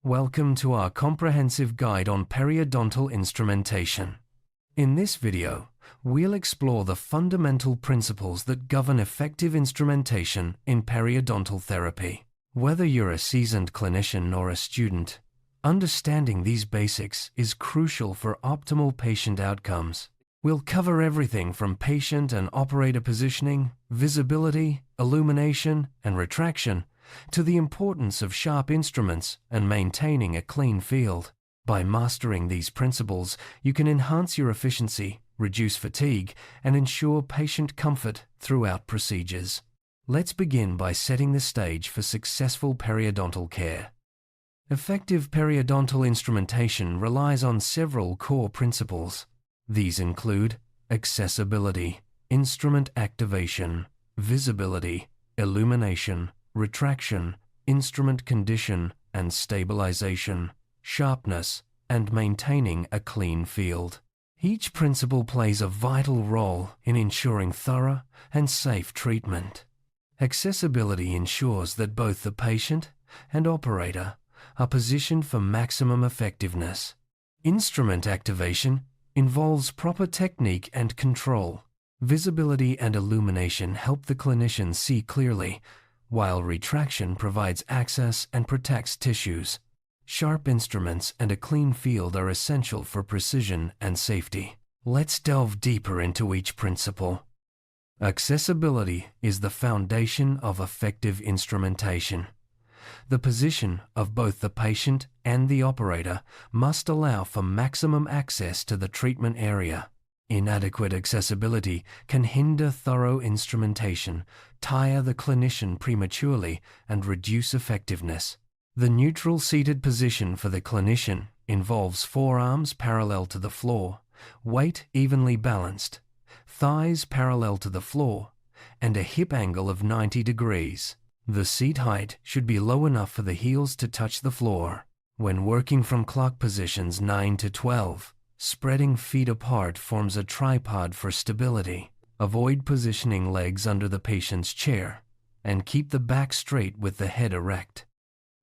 Welcome to our comprehensive guide on periodontal instrumentation. In this video, we'll explore the fundamental principles that govern effective instrumentation in periodontal therapy. Whether you're a seasoned clinician or a student, understanding these basics is crucial for optimal patient outcomes. We'll cover everything from patient and operator positioning, visibility, illumination, and retraction, to the importance of sharp instruments and maintaining a clean field. By mastering these principles, you can enhance your efficiency, reduce fatigue, and ensure patient comfort throughout procedures. Let's begin by setting the stage for successful periodontal care. Effective periodontal instrumentation relies on several core principles. These include accessibility, instrument activation, visibility, illumination, retraction, instrument condition and stabilization, sharpness, and maintaining a clean field. Each principle plays a vital role in ensuring thorough and safe treatment. Accessibility ensures that both the patient and operator are positioned for maximum effectiveness. Instrument activation involves proper technique and control. Visibility and illumination help the clinician see clearly, while retraction provides access and protects tissues. Sharp instruments and a clean field are essential for precision and safety. Let's delve deeper into each principle. Accessibility is the foundation of effective instrumentation. The position of both the patient and the operator must allow for maximum access to the treatment area. Inadequate accessibility can hinder thorough instrumentation, tire the clinician prematurely, and reduce effectiveness. The neutral seated position for the clinician involves forearms parallel to the floor, weight evenly balanced, thighs parallel to the floor, and a hip angle of 90 degrees. The seat height should be low enough for the heels to touch the floor. When working from clock positions 9 to 12, spreading feet apart forms a tripod for stability. Avoid positioning legs under the patient's chair, and keep the back straight with the head erect.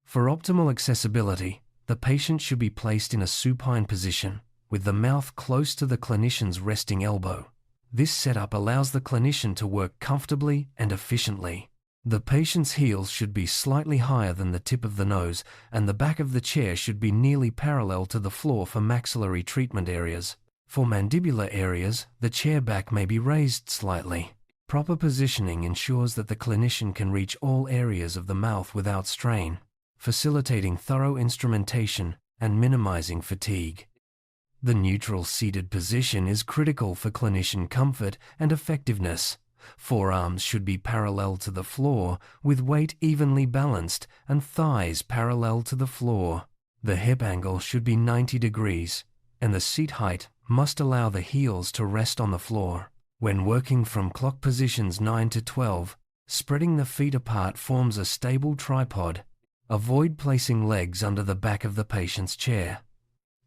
For optimal accessibility, the patient should be placed in a supine position, with the mouth close to the clinician's resting elbow. This setup allows the clinician to work comfortably and efficiently. The patient's heels should be slightly higher than the tip of the nose, and the back of the chair should be nearly parallel to the floor for maxillary treatment areas. For mandibular areas, the chair back may be raised slightly. Proper positioning ensures that the clinician can reach all areas of the mouth without strain, facilitating thorough instrumentation and minimizing fatigue. The neutral seated position is critical for clinician comfort and effectiveness. Forearms should be parallel to the floor, with weight evenly balanced, and thighs parallel to the floor. The hip angle should be 90 degrees, and the seat height must allow the heels to rest on the floor. When working from clock positions 9 to 12, spreading the feet apart forms a stable tripod. Avoid placing legs under the back of the patient's chair.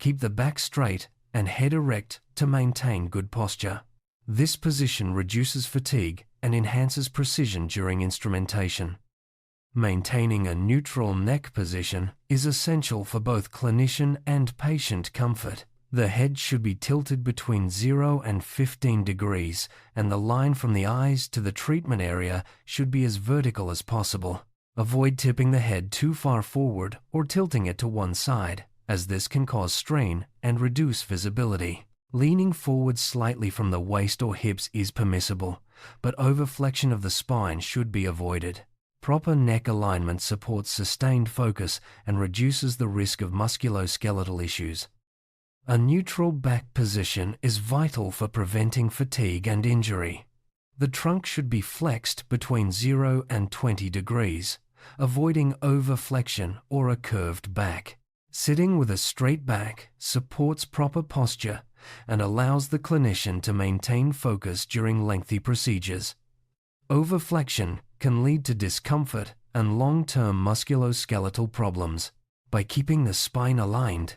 Keep the back straight and head erect to maintain good posture. This position reduces fatigue and enhances precision during instrumentation. Maintaining a neutral neck position is essential for both clinician and patient comfort. The head should be tilted between 0 and 15 degrees, and the line from the eyes to the treatment area should be as vertical as possible. Avoid tipping the head too far forward or tilting it to one side, as this can cause strain and reduce visibility. Leaning forward slightly from the waist or hips is permissible, but overflexion of the spine should be avoided. Proper neck alignment supports sustained focus and reduces the risk of musculoskeletal issues. A neutral back position is vital for preventing fatigue and injury. The trunk should be flexed between 0 and 20 degrees, avoiding overflexion or a curved back. Sitting with a straight back supports proper posture and allows the clinician to maintain focus during lengthy procedures. Overflexion can lead to discomfort and long-term musculoskeletal problems. By keeping the spine aligned,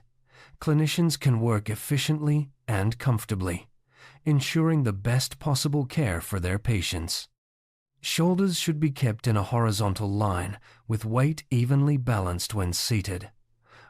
clinicians can work efficiently and comfortably, ensuring the best possible care for their patients. Shoulders should be kept in a horizontal line with weight evenly balanced when seated.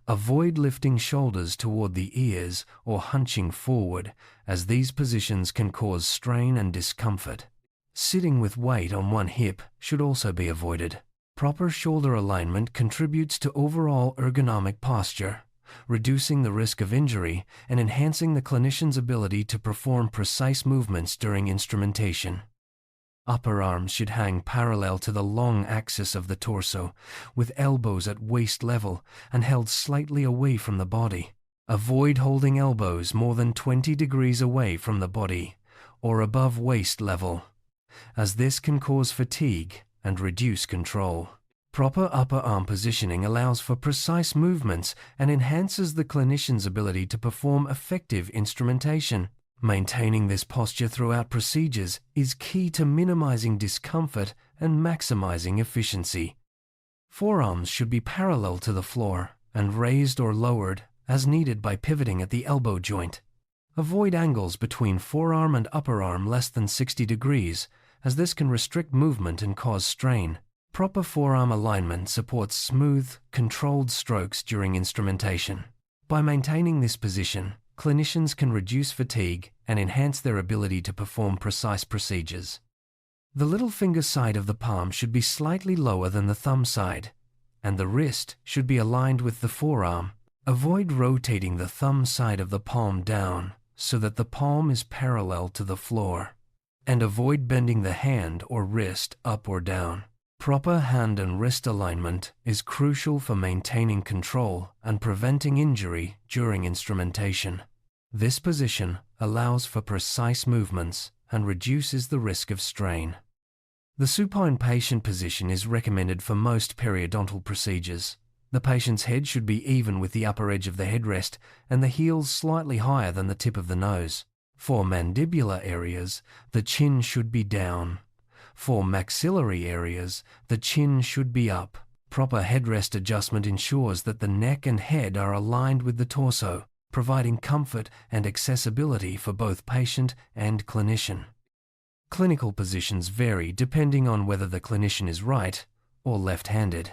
Avoid lifting shoulders toward the ears or hunching forward, as these positions can cause strain and discomfort. Sitting with weight on one hip should also be avoided. Proper shoulder alignment contributes to overall ergonomic posture, reducing the risk of injury and enhancing the clinician's ability to perform precise movements during instrumentation. Upper arms should hang parallel to the long axis of the torso, with elbows at waist level and held slightly away from the body. Avoid holding elbows more than 20 degrees away from the body or above waist level, as this can cause fatigue and reduce control. Proper upper arm positioning allows for precise movements and enhances the clinician's ability to perform effective instrumentation. Maintaining this posture throughout procedures is key to minimizing discomfort and maximizing efficiency. Forearms should be parallel to the floor and raised or lowered as needed by pivoting at the elbow joint. Avoid angles between forearm and upper arm less than 60 degrees, as this can restrict movement and cause strain. Proper forearm alignment supports smooth, controlled strokes during instrumentation. By maintaining this position, clinicians can reduce fatigue and enhance their ability to perform precise procedures. The little finger side of the palm should be slightly lower than the thumb side, and the wrist should be aligned with the forearm. Avoid rotating the thumb side of the palm down so that the palm is parallel to the floor, and avoid bending the hand or wrist up or down. Proper hand and wrist alignment is crucial for maintaining control and preventing injury during instrumentation. This position allows for precise movements and reduces the risk of strain. The supine patient position is recommended for most periodontal procedures. The patient's head should be even with the upper edge of the headrest and the heels slightly higher than the tip of the nose. For mandibular areas, the chin should be down. For maxillary areas, the chin should be up. Proper headrest adjustment ensures that the neck and head are aligned with the torso, providing comfort and accessibility for both patient and clinician. Clinical positions vary depending on whether the clinician is right or left-handed.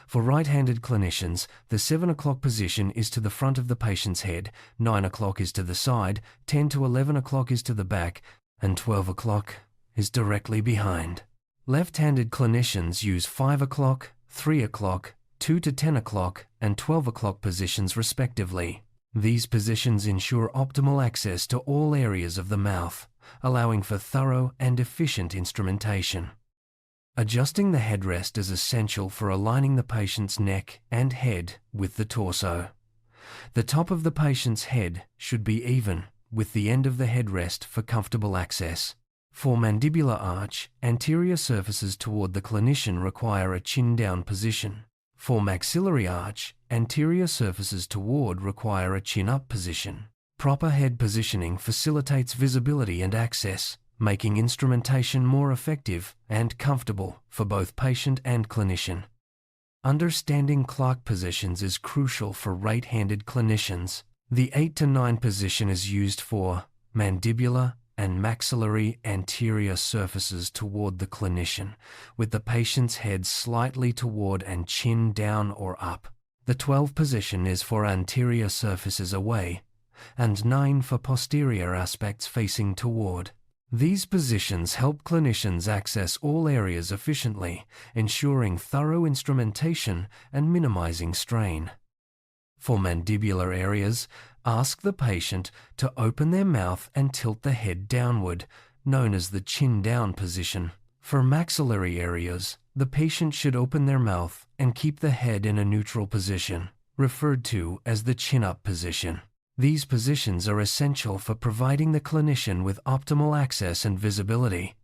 For right-handed clinicians, the 7 o'clock position is to the front of the patient's head, 9 o'clock is to the side, 10 to 11 o'clock is to the back, and 12 o'clock is directly behind. Left-handed clinicians use 5 o'clock, 3 o'clock, 2 to 10 o'clock, and 12 o'clock positions respectively. These positions ensure optimal access to all areas of the mouth, allowing for thorough and efficient instrumentation. Adjusting the headrest is essential for aligning the patient's neck and head with the torso. The top of the patient's head should be even with the end of the headrest for comfortable access. For mandibular arch, anterior surfaces toward the clinician require a chin-down position. For maxillary arch, anterior surfaces toward require a chin-up position. Proper head positioning facilitates visibility and access, making instrumentation more effective and comfortable for both patient and clinician. Understanding clock positions is crucial for right-handed clinicians. The 8 to 9 position is used for mandibular and maxillary anterior surfaces toward the clinician, with the patient's head slightly toward and chin down or up. The 12 position is for anterior surfaces away, and 9 for posterior aspects facing toward. These positions help clinicians access all areas efficiently, ensuring thorough instrumentation and minimizing strain. For mandibular areas, ask the patient to open their mouth and tilt the head downward, known as the chin-down position. For maxillary areas, the patient should open their mouth and keep the head in a neutral position, referred to as the chin-up position. These positions are essential for providing the clinician with optimal access and visibility,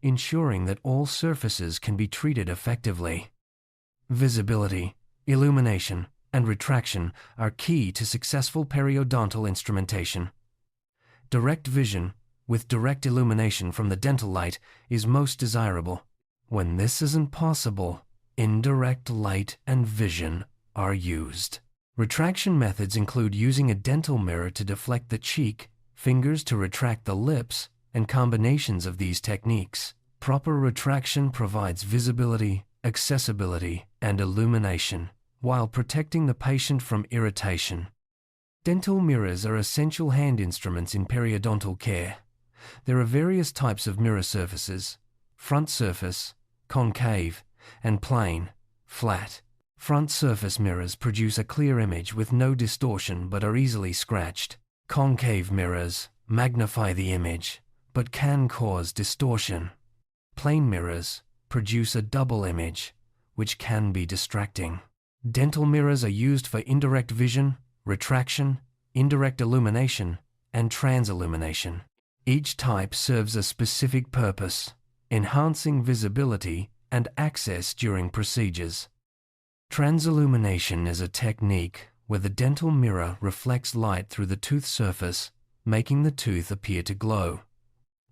ensuring that all surfaces can be treated effectively. Visibility, illumination, and retraction are key to successful periodontal instrumentation. Direct vision, with direct illumination from the dental light, is most desirable. When this isn't possible, indirect light and vision are used. Retraction methods include using a dental mirror to deflect the cheek, fingers to retract the lips, and combinations of these techniques. Proper retraction provides visibility, accessibility, and illumination, while protecting the patient from irritation. Dental mirrors are essential hand instruments in periodontal care. There are various types of mirror surfaces: front surface, concave, and plane, flat. Front surface mirrors produce a clear image with no distortion but are easily scratched. Concave mirrors magnify the image but can cause distortion. Plane mirrors produce a double image, which can be distracting. Dental mirrors are used for indirect vision, retraction, indirect illumination, and transillumination. Each type serves a specific purpose, enhancing visibility and access during procedures. Transillumination is a technique where the dental mirror reflects light through the tooth surface, making the tooth appear to glow.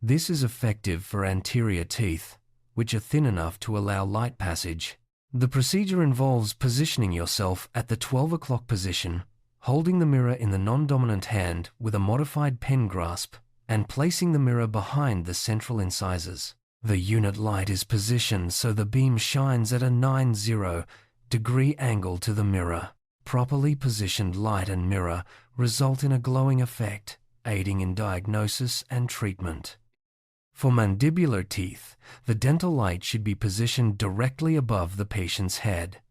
This is effective for anterior teeth, which are thin enough to allow light passage. The procedure involves positioning yourself at the 12 o'clock position, holding the mirror in the non-dominant hand with a modified pen grasp, and placing the mirror behind the central incisors. The unit light is positioned so the beam shines at a 90-degree angle to the mirror. Properly positioned light and mirror result in a glowing effect, aiding in diagnosis and treatment. For mandibular teeth, the dental light should be positioned directly above the patient's head.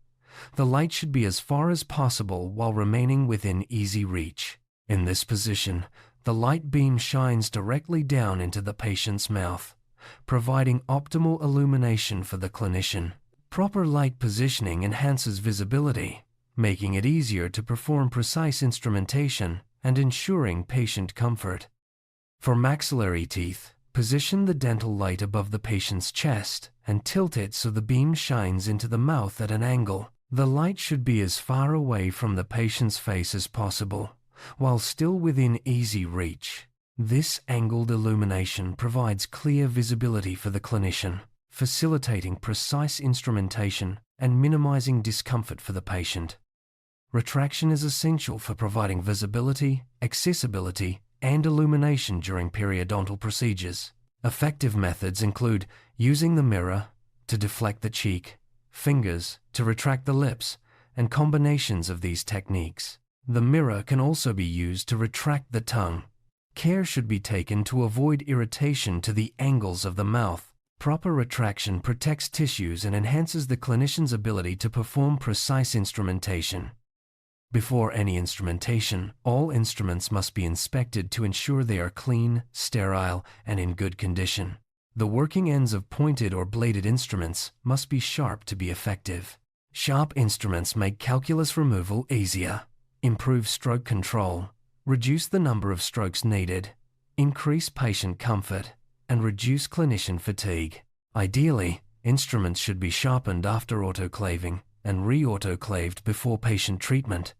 The light should be as far as possible while remaining within easy reach. In this position, the light beam shines directly down into the patient's mouth, providing optimal illumination for the clinician. Proper light positioning enhances visibility, making it easier to perform precise instrumentation and ensuring patient comfort. For maxillary teeth, position the dental light above the patient's chest and tilt it so the beam shines into the mouth at an angle. The light should be as far away from the patient's face as possible, while still within easy reach. This angled illumination provides clear visibility for the clinician, facilitating precise instrumentation and minimizing discomfort for the patient. Retraction is essential for providing visibility, accessibility, and illumination during periodontal procedures. Effective methods include using the mirror to deflect the cheek, fingers to retract the lips, and combinations of these techniques. The mirror can also be used to retract the tongue. Care should be taken to avoid irritation to the angles of the mouth. Proper retraction protects tissues and enhances the clinician's ability to perform precise instrumentation. Before any instrumentation, all instruments must be inspected to ensure they are clean, sterile, and in good condition. The working ends of pointed or bladed instruments must be sharp to be effective. Sharp instruments make calculus removal easier, improve stroke control, reduce the number of strokes needed, increase patient comfort, and reduce clinician fatigue. Ideally, instruments should be sharpened after autoclaving and re-autoclaved before patient treatment.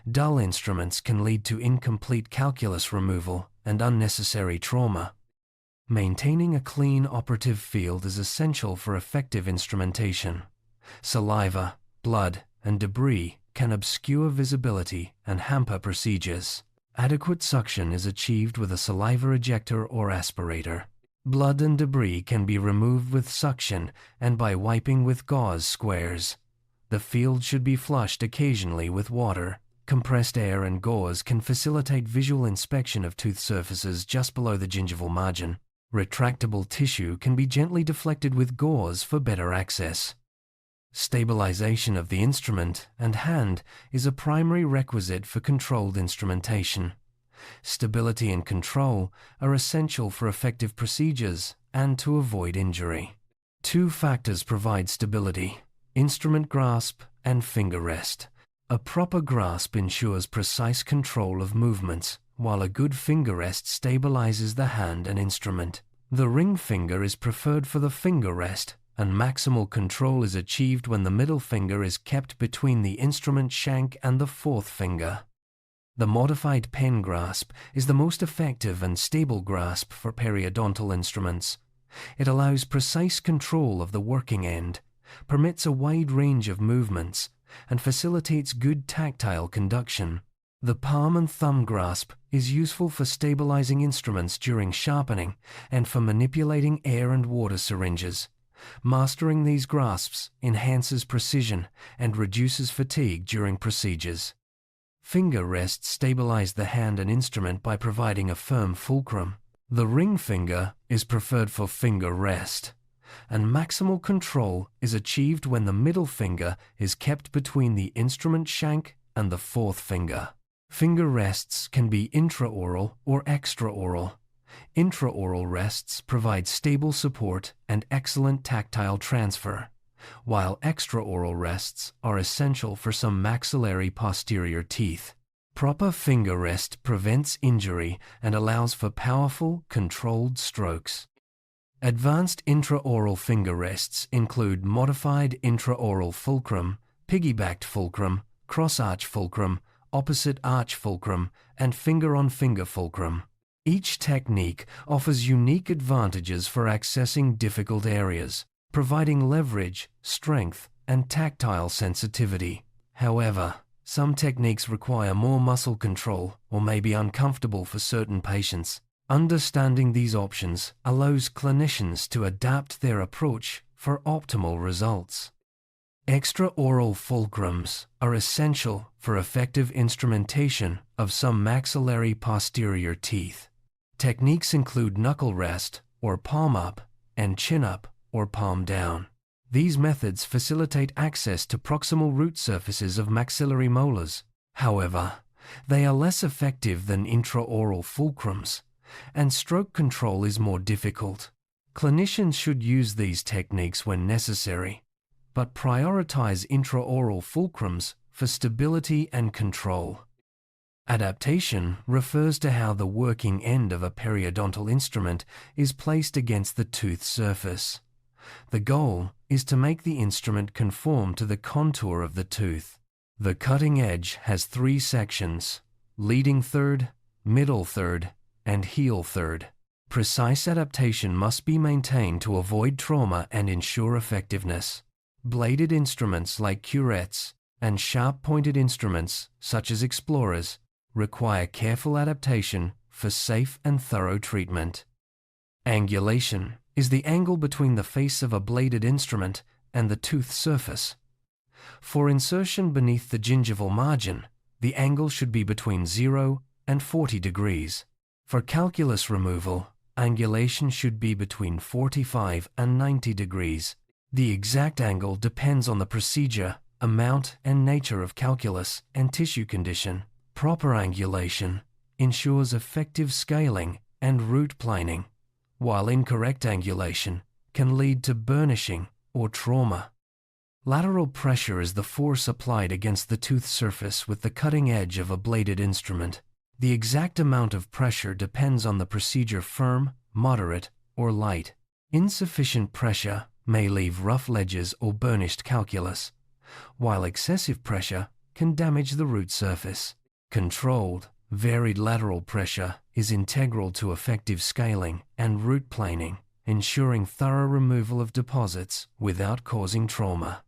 Dull instruments can lead to incomplete calculus removal and unnecessary trauma. Maintaining a clean operative field is essential for effective instrumentation. Saliva, blood, and debris can obscure visibility and hamper procedures. Adequate suction is achieved with a saliva ejector or aspirator. Blood and debris can be removed with suction and by wiping with gauze squares. The field should be flushed occasionally with water. Compressed air and gauze can facilitate visual inspection of tooth surfaces just below the gingival margin. Retractable tissue can be gently deflected with gauze for better access. Stabilization of the instrument and hand is a primary requisite for controlled instrumentation. Stability and control are essential for effective procedures and to avoid injury. Two factors provide stability: instrument grasp and finger rest. A proper grasp ensures precise control of movements, while a good finger rest stabilizes the hand and instrument. The ring finger is preferred for the finger rest, and maximal control is achieved when the middle finger is kept between the instrument shank and the fourth finger. The modified pen grasp is the most effective and stable grasp for periodontal instruments. It allows precise control of the working end, permits a wide range of movements, and facilitates good tactile conduction. The palm and thumb grasp is useful for stabilizing instruments during sharpening and for manipulating air and water syringes. Mastering these grasps enhances precision and reduces fatigue during procedures. Finger rests stabilize the hand and instrument by providing a firm fulcrum. The ring finger is preferred for finger rest, and maximal control is achieved when the middle finger is kept between the instrument shank and the fourth finger. Finger rests can be intraoral or extraoral. Intraoral rests provide stable support and excellent tactile transfer, while extraoral rests are essential for some maxillary posterior teeth. Proper finger rest prevents injury and allows for powerful, controlled strokes. Advanced intraoral finger rests include modified intraoral fulcrum, piggybacked fulcrum, cross-arch fulcrum, opposite arch fulcrum, and finger-on-finger fulcrum. Each technique offers unique advantages for accessing difficult areas, providing leverage, strength, and tactile sensitivity. However, some techniques require more muscle control or may be uncomfortable for certain patients. Understanding these options allows clinicians to adapt their approach for optimal results. Extraoral fulcrums are essential for effective instrumentation of some maxillary posterior teeth. Techniques include knuckle rest or palm up and chin up or palm down. These methods facilitate access to proximal root surfaces of maxillary molars. However, they are less effective than intraoral fulcrums, and stroke control is more difficult. Clinicians should use these techniques when necessary, but prioritize intraoral fulcrums for stability and control. Adaptation refers to how the working end of a periodontal instrument is placed against the tooth surface. The goal is to make the instrument conform to the contour of the tooth. The cutting edge has 3 sections: leading third, middle third, and heel third. Precise adaptation must be maintained to avoid trauma and ensure effectiveness. Bladed instruments like curettes and sharp-pointed instruments such as explorers require careful adaptation for safe and thorough treatment. Angulation is the angle between the face of a bladed instrument and the tooth surface. For insertion beneath the gingival margin, the angle should be between 0 and 40 degrees. For calculus removal, angulation should be between 45 and 90 degrees. The exact angle depends on the procedure, amount and nature of calculus and tissue condition. Proper angulation ensures effective scaling and root planing, while incorrect angulation can lead to burnishing or trauma. Lateral pressure is the force applied against the tooth surface with the cutting edge of a bladed instrument. The exact amount of pressure depends on the procedure: firm, moderate, or light. Insufficient pressure may leave rough ledges or burnished calculus, while excessive pressure can damage the root surface. Controlled, varied lateral pressure is integral to effective scaling and root planing, ensuring thorough removal of deposits without causing trauma.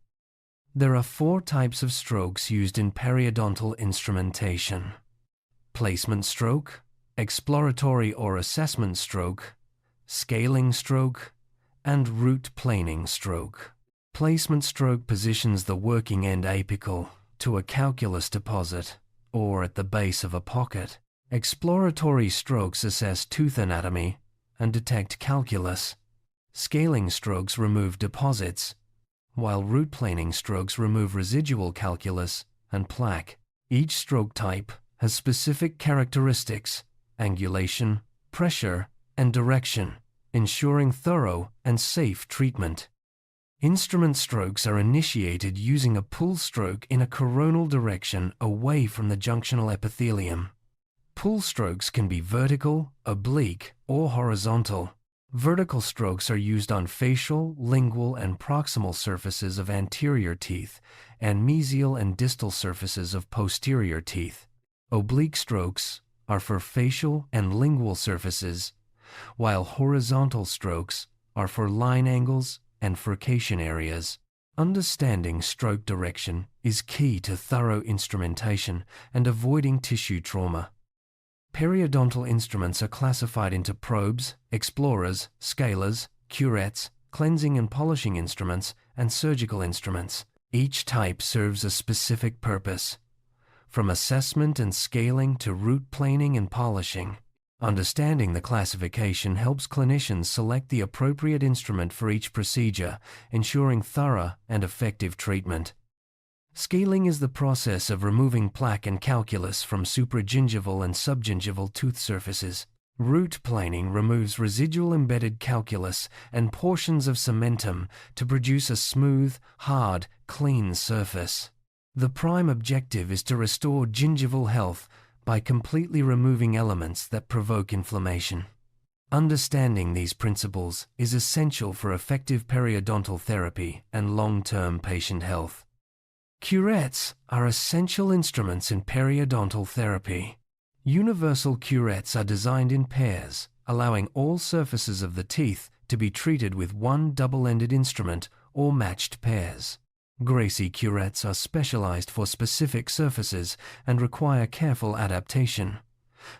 There are 4 types of strokes used in periodontal instrumentation: placement stroke, exploratory or assessment stroke, scaling stroke, and root planing stroke. Placement stroke positions the working end apical to a calculus deposit or at the base of a pocket. Exploratory strokes assess tooth anatomy and detect calculus. Scaling strokes remove deposits, while root planing strokes remove residual calculus and plaque. Each stroke type has specific characteristics: angulation, pressure, and direction, ensuring thorough and safe treatment. Instrument strokes are initiated using a pull stroke in a coronal direction away from the junctional epithelium. Pull strokes can be vertical, oblique, or horizontal. Vertical strokes are used on facial, lingual, and proximal surfaces of anterior teeth and mesial and distal surfaces of posterior teeth. Oblique strokes are for facial and lingual surfaces, while horizontal strokes are for line angles and furcation areas. Understanding stroke direction is key to thorough instrumentation and avoiding tissue trauma. Periodontal instruments are classified into probes, explorers, scalers, curettes, cleansing and polishing instruments, and surgical instruments. Each type serves a specific purpose, from assessment and scaling to root planing and polishing. Understanding the classification helps clinicians select the appropriate instrument for each procedure, ensuring thorough and effective treatment. Scaling is the process of removing plaque and calculus from supragingival and subgingival tooth surfaces. Root planing removes residual embedded calculus and portions of cementum to produce a smooth, hard, clean surface. The prime objective is to restore gingival health by completely removing elements that provoke inflammation. Understanding these principles is essential for effective periodontal therapy and long-term patient health. Curettes are essential instruments in periodontal therapy. Universal curettes are designed in pairs, allowing all surfaces of the teeth to be treated with one double-ended instrument or matched pairs. Gracie curettes are specialized for specific surfaces and require careful adaptation.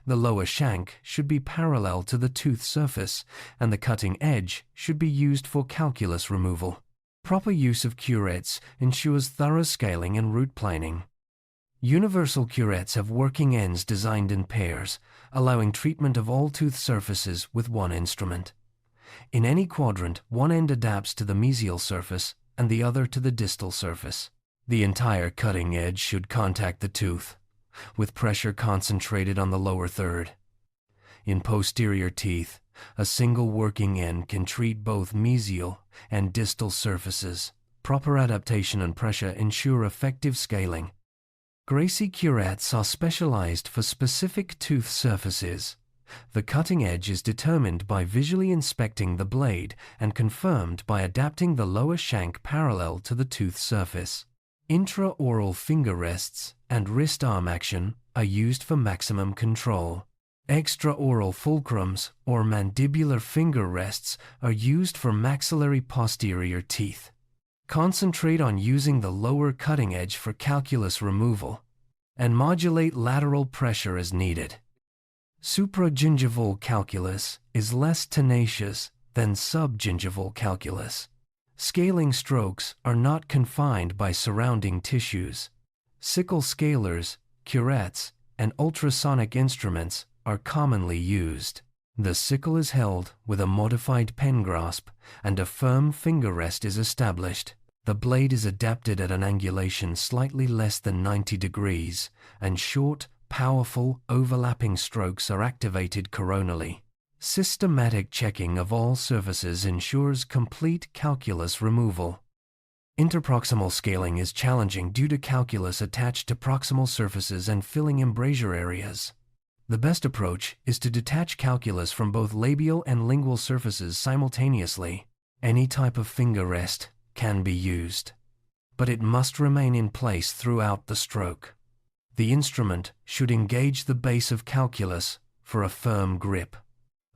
The lower shank should be parallel to the tooth surface, and the cutting edge should be used for calculus removal. Proper use of curettes ensures thorough scaling and root planing. Universal curettes have working ends designed in pairs, allowing treatment of all tooth surfaces with one instrument. In any quadrant, one end adapts to the mesial surface and the other to the distal surface. The entire cutting edge should contact the tooth, with pressure concentrated on the lower third. In posterior teeth, a single working end can treat both mesial and distal surfaces. Proper adaptation and pressure ensure effective scaling. Gracie curettes are specialized for specific tooth surfaces. The cutting edge is determined by visually inspecting the blade and confirmed by adapting the lower shank parallel to the tooth surface. Intraoral finger rests and wrist arm action are used for maximum control. Extraoral fulcrums or mandibular finger rests are used for maxillary posterior teeth. Concentrate on using the lower cutting edge for calculus removal and modulate lateral pressure as needed. Supragingival calculus is less tenacious than subgingival calculus. Scaling strokes are not confined by surrounding tissues. Sickle scalers, curettes, and ultrasonic instruments are commonly used. The sickle is held with a modified pen grasp and a firm finger rest is established. The blade is adapted at an angulation slightly less than 90 degrees, and short, powerful, overlapping strokes are activated coronally. Systematic checking of all surfaces ensures complete calculus removal. Interproximal scaling is challenging due to calculus attached to proximal surfaces and filling embrasure areas. The best approach is to detach calculus from both labial and lingual surfaces simultaneously. Any type of finger rest can be used, but it must remain in place throughout the stroke. The instrument should engage the base of calculus for a firm grip,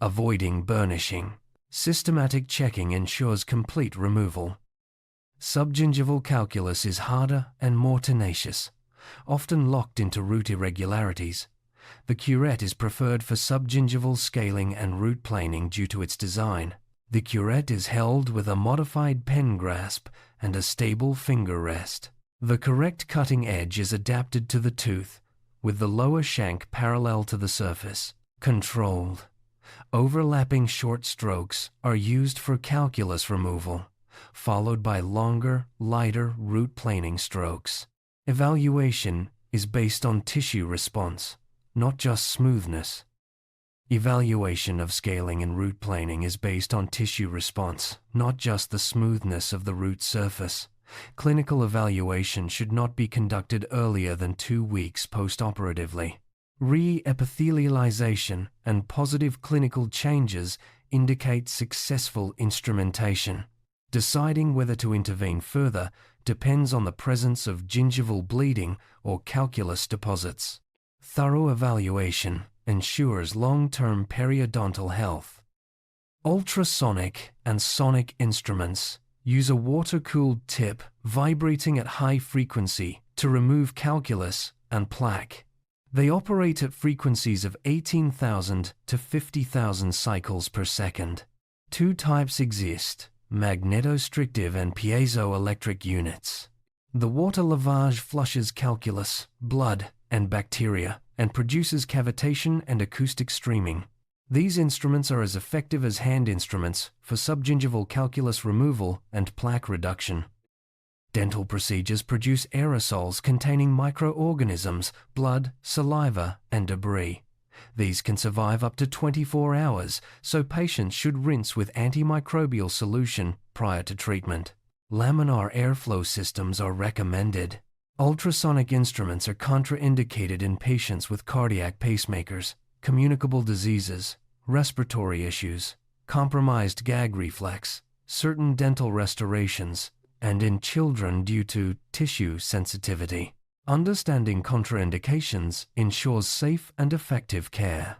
avoiding burnishing. Systematic checking ensures complete removal. Subgingival calculus is harder and more tenacious, often locked into root irregularities. The curette is preferred for subgingival scaling and root planing due to its design. The curette is held with a modified pen grasp and a stable finger rest. The correct cutting edge is adapted to the tooth, with the lower shank parallel to the surface. Controlled, overlapping short strokes are used for calculus removal, followed by longer, lighter root planing strokes. Evaluation is based on tissue response, not just smoothness. Evaluation of scaling and root planing is based on tissue response, not just the smoothness of the root surface. Clinical evaluation should not be conducted earlier than 2 weeks postoperatively. Re-epithelialization and positive clinical changes indicate successful instrumentation. Deciding whether to intervene further depends on the presence of gingival bleeding or calculus deposits. Thorough evaluation ensures long-term periodontal health. Ultrasonic and sonic instruments use a water-cooled tip vibrating at high frequency to remove calculus and plaque. They operate at frequencies of 18,000 to 50,000 cycles per second. 2 types exist: magnetostrictive and piezoelectric units. The water lavage flushes calculus, blood, and bacteria, and produces cavitation and acoustic streaming. These instruments are as effective as hand instruments for subgingival calculus removal and plaque reduction. Dental procedures produce aerosols containing microorganisms, blood, saliva, and debris. These can survive up to 24 hours, so patients should rinse with antimicrobial solution prior to treatment. Laminar airflow systems are recommended. Ultrasonic instruments are contraindicated in patients with cardiac pacemakers, communicable diseases, respiratory issues, compromised gag reflex, certain dental restorations, and in children due to tissue sensitivity. Understanding contraindications ensures safe and effective care.